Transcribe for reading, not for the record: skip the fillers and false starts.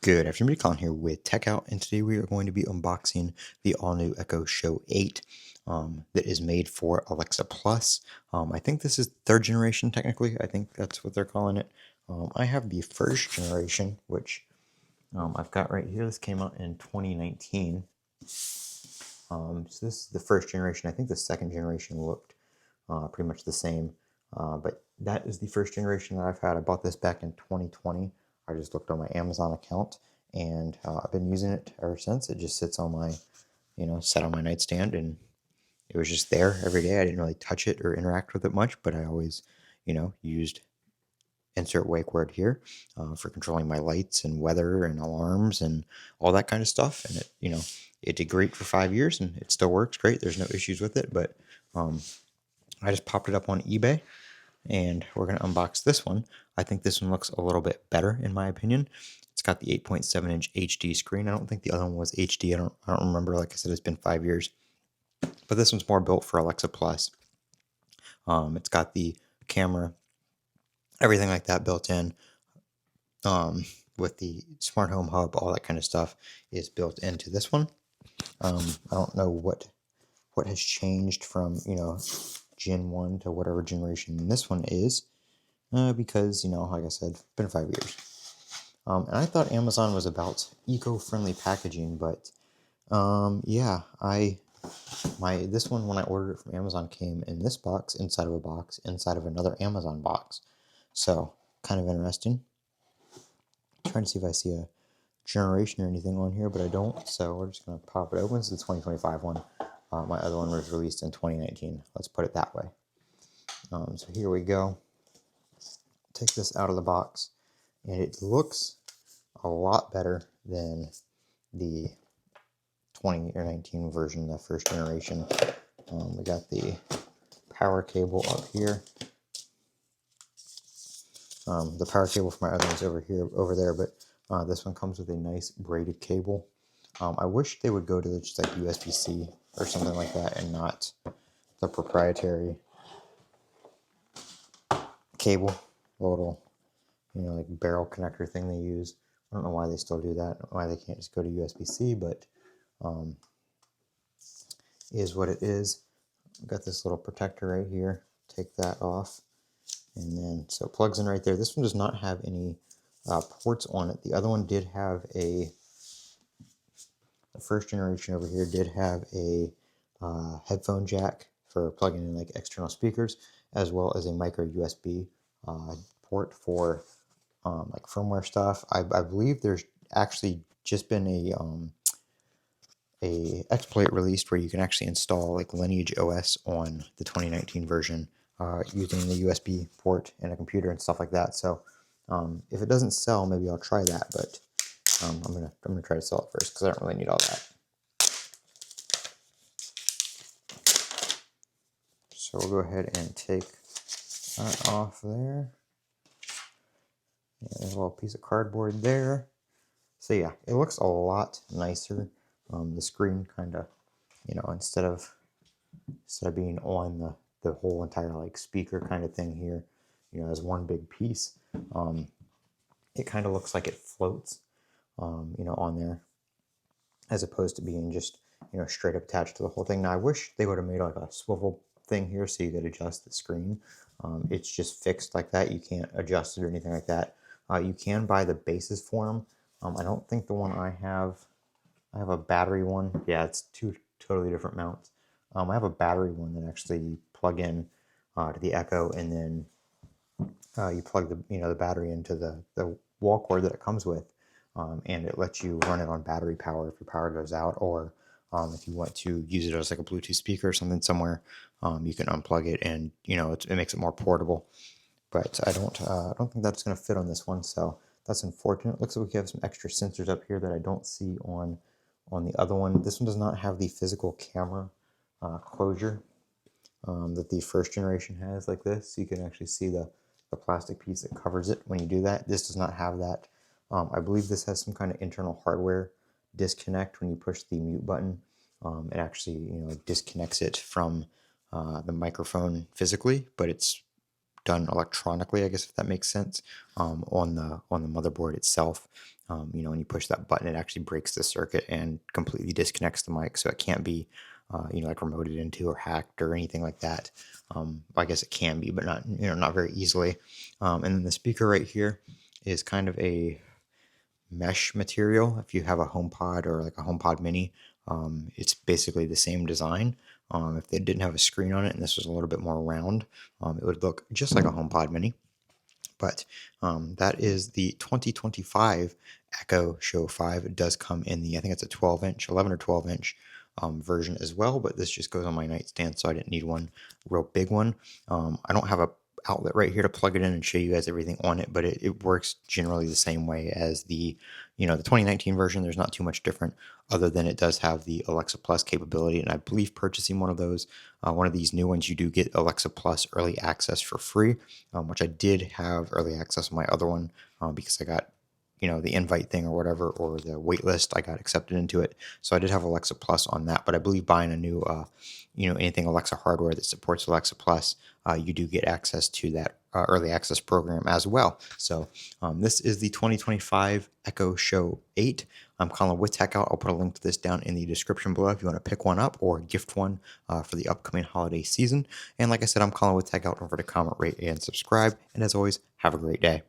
Good afternoon, Colin here with Techout, and today we are going to be unboxing the all-new Echo Show 8 that is made for Alexa Plus. I think this is third generation technically. I think that's what they're calling it. I have the first generation, which I've got right here. This came out in 2019. So this is the first generation. I think the second generation looked pretty much the same, but that is the first generation that I've had. I bought this back in 2020. I just looked on my Amazon account, and I've been using it ever since. It just sits on my, set on my nightstand, and it was just there every day. I didn't really touch it or interact with it much, but I always, used insert wake word here for controlling my lights and weather and alarms and all that kind of stuff. And it did great for 5 years, and it still works great. There's no issues with it, but I just popped it up on eBay, and we're going to unbox this one. I think this one looks a little bit better in my opinion. It's got the 8.7-inch HD screen. I don't think the other one was HD. I don't remember. Like I said, it's been 5 years. But this one's more built for Alexa Plus. It's got the camera, everything like that built in. With the smart home hub, all that kind of stuff is built into this one. I don't know what has changed from Gen 1 to whatever generation this one is, because like I said, it's been 5 years. And I thought Amazon was about eco-friendly packaging, but yeah, this one, when I ordered it from Amazon, came in this box, inside of a box, inside of another Amazon box. So kind of interesting. Trying to see if I see a generation or anything on here, but I don't. So we're just gonna pop it open. It's the 2025 one. My other one was released in 2019. Let's put it that way. So here we go. Take this out of the box, and it looks a lot better than the 2019 version, the first generation. We got the power cable up here. The power cable for my other one's over there, but this one comes with a nice braided cable. I wish they would go to just like USB-C or something like that, and not the proprietary cable, the little, like barrel connector thing they use. I don't know why they still do that, why they can't just go to USB-C, but is what it is. I've got this little protector right here. Take that off. And then, so it plugs in right there. This one does not have any ports on it. The other one did have the first generation over here did have a headphone jack for plugging in like external speakers, as well as a micro USB port for like firmware stuff. I believe there's actually just been a exploit released where you can actually install like Lineage OS on the 2019 version using the USB port in a computer and stuff like that. So if it doesn't sell, maybe I'll try that, but I'm gonna try to sell it first because I don't really need all that. So we'll go ahead and take that off there. And there's a little piece of cardboard there. So yeah, it looks a lot nicer. The screen kind of, instead of being on the whole entire like speaker kind of thing here, as one big piece, it kind of looks like it floats, on there, as opposed to being just, straight up attached to the whole thing. Now I wish they would have made like a swivel thing here so you could adjust the screen. It's just fixed like that. You can't adjust it or anything like that. You can buy the bases for them. I don't think the one I have a battery one. Yeah, it's two totally different mounts. I have a battery one that actually you plug in to the Echo, and then you plug the battery into the wall cord that it comes with, and it lets you run it on battery power if your power goes out, or if you want to use it as like a Bluetooth speaker or something somewhere, you can unplug it, and it makes it more portable. But I don't think that's going to fit on this one, so that's unfortunate. Looks like we have some extra sensors up here that I don't see on the other one. This one does not have the physical camera closure that the first generation has, like this. So you can actually see the plastic piece that covers it when you do that. This does not have that. I believe this has some kind of internal hardware disconnect when you push the mute button. It actually disconnects it from the microphone physically, but it's done electronically, I guess, if that makes sense, on the motherboard itself. When you push that button, it actually breaks the circuit and completely disconnects the mic, so it can't be, like remoted into or hacked or anything like that. I guess it can be, but not very easily. And then the speaker right here is kind of a mesh material. If you have a HomePod or like a HomePod Mini, it's basically the same design. If they didn't have a screen on it and this was a little bit more round, it would look just like a HomePod Mini. But that is the 2025 Echo Show 5. It does come in I think it's a 12-inch, 11 or 12-inch version as well, but this just goes on my nightstand, so I didn't need one real big one. I don't have a outlet right here to plug it in and show you guys everything on it, but it works generally the same way as the 2019 version. There's not too much different, other than it does have the Alexa Plus capability, and I believe purchasing one of these new ones, you do get Alexa Plus early access for free, which I did have early access on my other one, because I got the invite thing or whatever, or the wait list, I got accepted into it. So I did have Alexa Plus on that, but I believe buying a new, anything Alexa hardware that supports Alexa Plus, you do get access to that early access program as well. So this is the 2025 Echo Show 8. I'm Colin with Techout. I'll put a link to this down in the description below if you want to pick one up or gift one for the upcoming holiday season. And like I said, I'm Colin with Techout. Don't forget to comment, rate, and subscribe. And as always, have a great day.